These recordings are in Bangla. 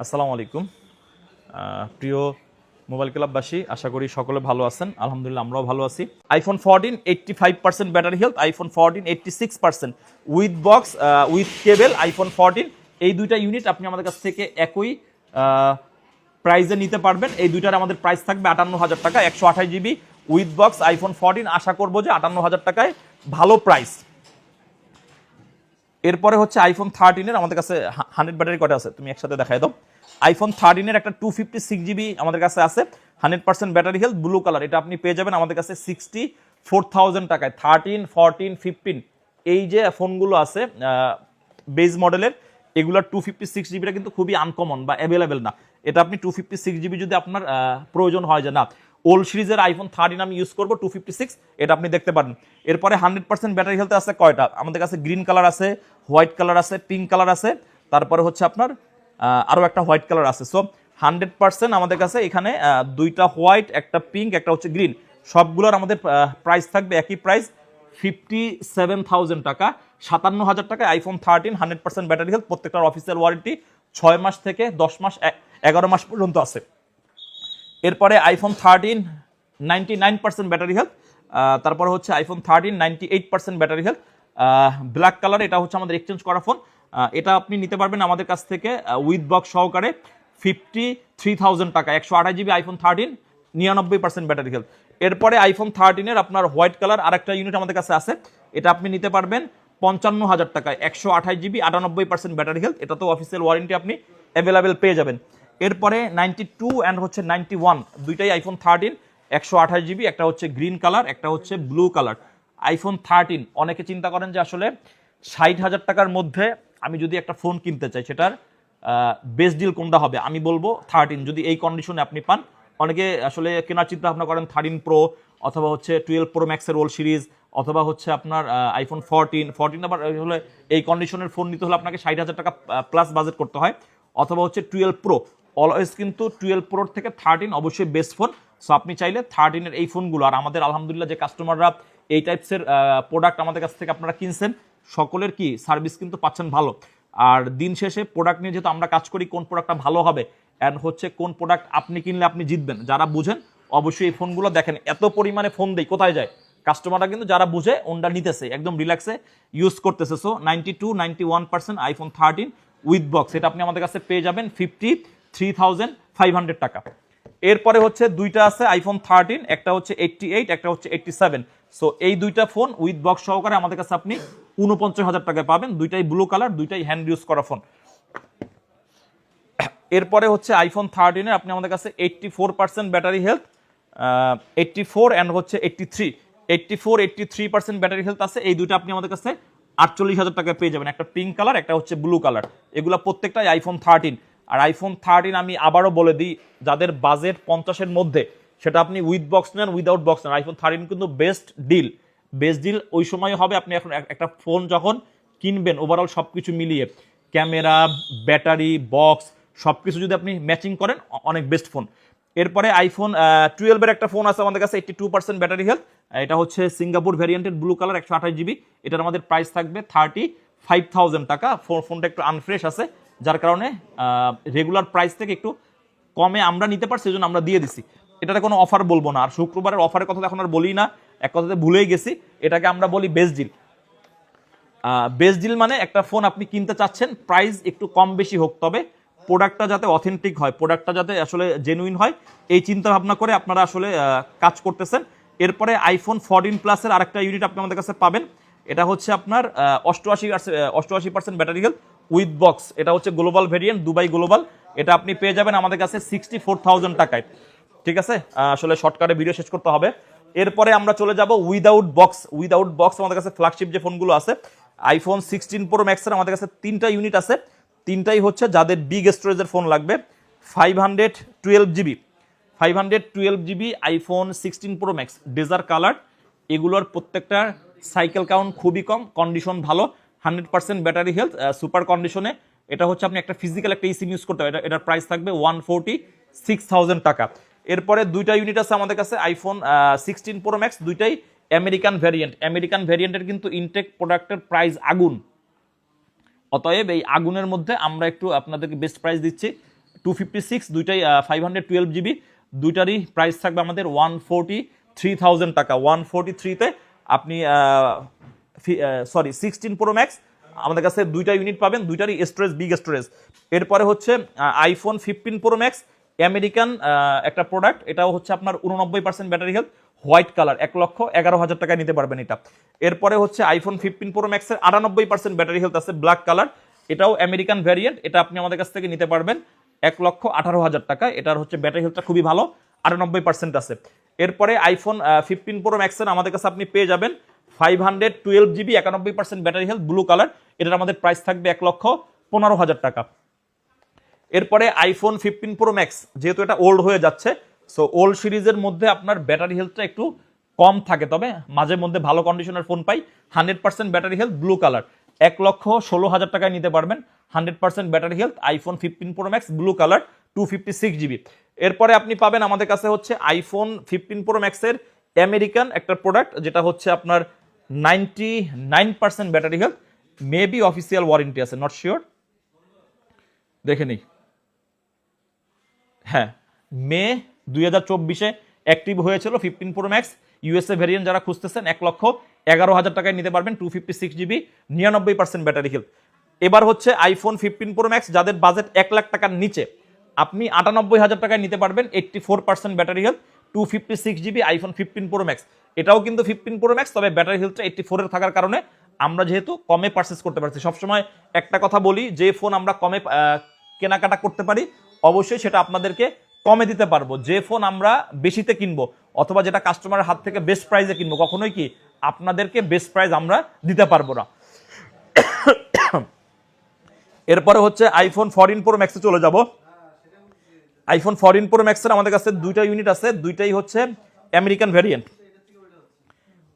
আসসালামু আলাইকুম প্রিয় মোবাইল ক্লাববাসী, আশা করি সকলে ভালো আছেন। আলহামদুলিল্লাহ আমরাও ভালো আছি। IPhone 14 85% battery health, iPhone 14 86% with box with cable. IPhone 14 এই দুইটা ইউনিট আপনি আমাদের কাছ থেকে একই প্রাইসে নিতে পারবেন। এই দুইটার আমাদের প্রাইস থাকবে 58,000 টাকা, 128 জিবি উইথ বক্স আইফোন 14। আশা করবো যে 58,000 টাকায় ভালো প্রাইস। এরপরে হচ্ছে আইফোন 13 আমাদের কাছে 100 ব্যাটারি কটা আছে তুমি একসাথে দেখাই দাও। আইফোন 13 একটা 256 জিবি আমাদের কাছে আছে, 100% ব্যাটারি হেলথ, ব্লু কালার। এটা আপনি পেয়ে যাবেন আমাদের কাছে 64,000 টাকায়। 13, 14, 15 এই যে ফোনগুলো আছে বেজ মডেলের, এগুলোর 256 জিবিটা কিন্তু খুবই আনকমন বা অ্যাভেলেবেল না। এটা আপনি 256 জিবি যদি আপনার প্রয়োজন হয় যে না ওল্ড সিরিজের আইফোন 13 আমি ইউজ করবো 256, এটা আপনি দেখতে পারেন। এরপরে 100% ব্যাটারি হেলথ আছে কয়টা আমাদের কাছে, গ্রিন কালার আছে, হোয়াইট কালার আছে, পিঙ্ক কালার আছে, তারপরে হচ্ছে আপনার আরও একটা হোয়াইট কালার আছে। সো 100% আমাদের কাছে এখানে দুইটা হোয়াইট, একটা পিঙ্ক, একটা হচ্ছে গ্রিন, সবগুলোর আমাদের প্রাইস থাকবে একই প্রাইস 57,000 টাকা। 57,000 টাকায় আইফোন 13 100% ব্যাটারি হেলথ, প্রত্যেকটার অফিসিয়াল ওয়ারেন্টি 6 মাস থেকে 10 মাস 11 মাস পর্যন্ত আছে। এরপরে আইফোন 13 99% ব্যাটারি হেলথ, তারপরে হচ্ছে iPhone 13 98% battery health, black colour. এটা হচ্ছে আমাদের এক্সচেঞ্জ করা ফোন। এটা আপনি নিতে পারবেন আমাদের কাছ থেকে উইথ বক্স সহকারে 53,000 টাকা, 128 জিবি আইফোন 13 99% ব্যাটারি হেলথ। এরপরে আইফোন 13 আপনার হোয়াইট কালার আরেকটা ইউনিট আমাদের কাছে আছে, এটা আপনি নিতে পারবেন 55,000 টাকায়, 128 জিবি 98% ব্যাটারি হেলথ। এটা তো অফিসিয়াল ওয়ারেন্টি আপনি অ্যাভেলেবেল পেয়ে যাবেন। এরপরে 92 অ্যান্ড হচ্ছে 91 দুইটাই আইফোন 13 128 জিবি, একটা হচ্ছে গ্রিন কালার, একটা হচ্ছে ব্লু কালার। আইফোন 13 অনেকে চিন্তা করেন যে আসলে 60,000 টাকার মধ্যে আমি যদি একটা ফোন কিনতে চাই সেটার বেস্ট ডিল কোনটা হবে। আমি বলবো 13 যদি এই কন্ডিশনে আপনি পান। অনেকে আসলে কেনার চিন্তা ভাবনা করেন 13 প্রো অথবা হচ্ছে 12 প্রো ম্যাক্সের ওল্ড সিরিজ, অথবা হচ্ছে আপনার আইফোন 14 আবার হলে এই কন্ডিশনের ফোন নিতে হলে আপনাকে 60,000 টাকা প্লাস বাজেট করতে হয়, অথবা হচ্ছে 12 প্রো। অলওয়েজ কিন্তু 12 প্রোর থেকে 13 অবশ্যই বেস্ট ফোন। সো আপনি চাইলে 13 এই ফোনগুলো, আর আমাদের আলহামদুলিল্লাহ যে কাস্টমাররা এই টাইপসের প্রোডাক্ট আমাদের কাছ থেকে আপনারা কিনছেন সকলের কি সার্ভিস কিন্তু পাচ্ছেন ভালো। আর দিন শেষে প্রোডাক্ট নিয়ে যেহেতু আমরা কাজ করি, কোন প্রোডাক্টটা ভালো হবে অ্যান্ড হচ্ছে কোন প্রোডাক্ট আপনি কিনলে আপনি জিতবেন, যারা বুঝেন অবশ্যই এই ফোনগুলো দেখেন। এত পরিমাণে ফোন দেই কোথায় যায়, কাস্টমাররা কিন্তু যারা বুঝে ওনটা নিতেছে, একদম রিল্যাক্সে ইউজ করতেছে। সো 92-91% আইফোন 13 উইথ বক্স, এটা আপনি আমাদের কাছে পেয়ে যাবেন 53,500 টাকা। এরপরে হচ্ছে দুইটা আছে আইফোন 13, একটা হচ্ছে 88, একটা হচ্ছে 87। সো এই দুইটা ফোন উইথ বক্স সহকারে আমাদের কাছে আপনি 49,000 টাকায় পাবেন। দুইটাই ব্লু কালার, দুইটাই হ্যান্ড ইউজ করা ফোন। এরপরে হচ্ছে আইফোন 13 আপনি আমাদের কাছে 84% ব্যাটারি হেলথ, 84 অ্যান্ড হচ্ছে 83% ব্যাটারি হেলথ আছে। এই দুইটা আপনি আমাদের কাছে 48,000 টাকায় পেয়ে যাবেন, একটা পিঙ্ক কালার, একটা হচ্ছে ব্লু কালার। এগুলো প্রত্যেকটাই আইফোন 13। আর আইফোন 13 আমি আবারও বলে দিই, যাদের বাজেট 50-এর মধ্যে, সেটা আপনি উইথ বক্স নেন উইদাউট বক্স নেন, আইফোন 13 কিন্তু বেস্ট ডিল ওই সময় হবে। আপনি এখন একটা ফোন যখন কিনবেন ওভারঅল সব কিছু মিলিয়ে, ক্যামেরা, ব্যাটারি, বক্স সবকিছু যদি আপনি ম্যাচিং করেন, অনেক বেস্ট ফোন। এরপরে আইফোন 12 একটা ফোন আছে আমাদের কাছে, 82% ব্যাটারি হেলথ। এটা হচ্ছে সিঙ্গাপুর ভ্যারিয়েন্টের ব্লু কালার, 128 জিবি। এটার আমাদের প্রাইস থাকবে 35,000 টাকা। ফোনটা একটু আনফ্রেশ আছে, যার কারণে রেগুলার প্রাইস থেকে একটু কমে আমরা নিতে পারছি, সেজন্য আমরা দিয়ে দিছি। এটাতে কোনো অফার বলবো না। আর শুক্রবারের অফারের কথা এখন আর বলি না, এক কথাতে ভুলেই গেছি। এটাকে আমরা বলি বেস্ট ডিল মানে একটা ফোন আপনি কিনতে চাচ্ছেন, প্রাইস একটু কম বেশি হোক, তবে প্রোডাক্টটা যাতে অথেন্টিক হয়, প্রোডাক্টটা যাতে আসলে জেনুইন হয়, এই চিন্তা ভাবনা করে আপনারা আসলে কাজ করতেছেন। এরপরে আইফোন 14 প্লাসের আরেকটা ইউনিট আপনি আমাদের কাছে পাবেন। এটা হচ্ছে আপনার 88% ব্যাটারি হেলথ উইথ বক্স। এটা হচ্ছে গ্লোবাল ভেরিয়েন্ট, দুবাই গ্লোবাল। এটা আপনি পেয়ে যাবেন আমাদের কাছে 64,000 টাকায়। ঠিক আছে, আসলে শর্টকাটে ভিডিও শেষ করতে হবে। এরপরে আমরা চলে যাব উইদাউট বক্স আমাদের কাছে ফ্ল্যাগশিপ যে ফোনগুলো আছে, আইফোন 16 প্রো ম্যাক্সের আমাদের কাছে 3টা ইউনিট আছে। 3টাই হচ্ছে যাদের বিগ স্টোরেজের ফোন লাগবে, 512 GB iPhone 16 Pro Max desert colour. এগুলোর প্রত্যেকটা সাইকেল কাউন্ট খুবই কম, কন্ডিশন ভালো, 100% ব্যাটারি হেলথ, সুপার কন্ডিশনে। এটা হচ্ছে আপনি একটা ফিজিক্যাল একটা ইসিম ইউজ করতে হবে। এটার প্রাইস থাকবে 146,000 টাকা। এরপরে দুইটা ইউনিট আছে আমাদের কাছে আইফোন 16 প্রো ম্যাক্স, দুইটাই আমেরিকান ভ্যারিয়েন্টের কিন্তু ইনটেক প্রোডাক্টের প্রাইস আগুন। অতএব এই আগুনের মধ্যে আমরা একটু আপনাদেরকে বেস্ট প্রাইস দিচ্ছি। 256, দুইটাই 512 GB, দুইটারই প্রাইস থাকবে আমাদের 143,000 টাকা। 143-তে আপনি 16 প্রো ম্যাক্স আমাদের কাছে দুইটা ইউনিট পাবেন, দুইটারই স্টোরেজ বিগ স্টোরেজ। এরপরে হচ্ছে আইফোন 15 প্রো ম্যাক্স আমেরিকান একটা প্রোডাক্ট, এটাও হচ্ছে আপনার 89% ব্যাটারি হেলথ, হোয়াইট কালার, 1,11,000 টাকায় নিতে পারবেন এটা। এরপরে হচ্ছে আইফোন 15 প্রো ম্যাক্সের 98% ব্যাটারি হেলথ আছে, ব্ল্যাক কালার, এটাও আমেরিকান ভ্যারিয়েন্ট, এটা আপনি আমাদের কাছ থেকে নিতে পারবেন 1,18,000 টাকা। এটার হচ্ছে ব্যাটারি হেলথটা খুবই ভালো, 98% আছে। এরপরে আইফোন 15 প্রো ম্যাক্সের আমাদের কাছে আপনি পেয়ে যাবেন 512 GB, 91% battery health, blue colour, এটার আমাদের প্রাইস থাকবে 1,15,000 টাকা। এরপরে আইফোন 15 প্রো ম্যাক্স, যেহেতু এটা ওল্ড হয়ে যাচ্ছে, সো ওল্ড সিরিজের মধ্যে আপনার ব্যাটারি হেলথটা একটু কম থাকে, তবে মাঝে মধ্যে ভালো কন্ডিশনের ফোন পাই। 100% ব্যাটারি হেলথ, ব্লু কালার, 1,16,000 টাকায় নিতে পারবেন 100% battery health iPhone 15 pro max, blue colour, 256 GB। এরপরে আপনি পাবেন আমাদের কাছে হচ্ছে আইফোন 15 প্রো ম্যাক্সের আমেরিকান একটা প্রোডাক্ট, যেটা হচ্ছে আপনার 99% battery health, maybe official warranty আছে, নট শিওর, দেখে নিই। হ্যাঁ, মে 2024-এ অ্যাক্টিভ হয়েছিল 15 প্রো ম্যাক্স ইউএসএ ভেরিয়েন্ট। যারা খুঁজতেছেন 1,11,000 টাকায় নিতে পারবেন, 256 GB, 99% ব্যাটারি হেলথ। এবার হচ্ছে আইফোন 15 প্রো ম্যাক্স, যাদের বাজেট 1 লাখ টাকার নিচে, আপনি 98,000 টাকায় নিতে পারবেন, 84% battery health, 256 GB, iPhone 15 pro max. এটাও কিন্তু 15 প্রো ম্যাক্স, তবে ব্যাটারি হেলথটা 84 থাকার কারণে আমরা যেহেতু কমে পারচেস করতে পারছি। সবসময় একটা কথা বলি, যে ফোন আমরা কমে কেনাকাটা করতে পারি অবশ্যই সেটা আপনাদেরকে কমে দিতে পারবো। যে ফোন আমরা বেশিতে কিনবো অথবা যেটা কাস্টমারের হাত থেকে বেস্ট প্রাইসে কিনবো, কখনোই কি আপনাদেরকে বেস্ট প্রাইস আমরা দিতে পারবো না। এরপরে হচ্ছে আইফোন 14 প্রো ম্যাক্সে চলে যাব। আইফোন 14 প্রো ম্যাক্সের আমাদের কাছে দুইটা ইউনিট আছে, দুইটাই হচ্ছে আমেরিকান ভ্যারিয়েন্ট,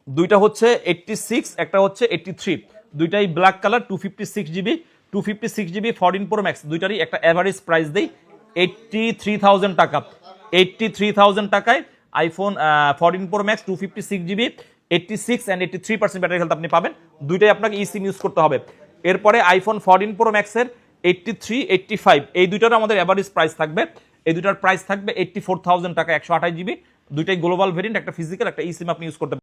দুইটা হচ্ছে 86, একটা হচ্ছে 83, দুইটাই black colour, 256 GB 14 Pro Max, দুইটারই একটা এভারেজ প্রাইস দেই 83,000 টাকা। 83,000 টাকায় iPhone 14 Pro Max 256 GB, 86 and 83% battery health আপনি পাবেন, দুইটাই আপনাকে ইসিম ইউজ করতে হবে। এরপরে আইফোন 14 প্রো ম্যাক্সের 83, 85, এই দুইটার আমাদের এভারেজ প্রাইস থাকবে, এই দুইটার প্রাইস থাকবে 84,000 টাকা, 128 GB, দুইটাই গ্লোবাল ভেরিয়েন্ট, একটা ফিজিক্যাল, একটা ইসিম আপনি ইউজ করতে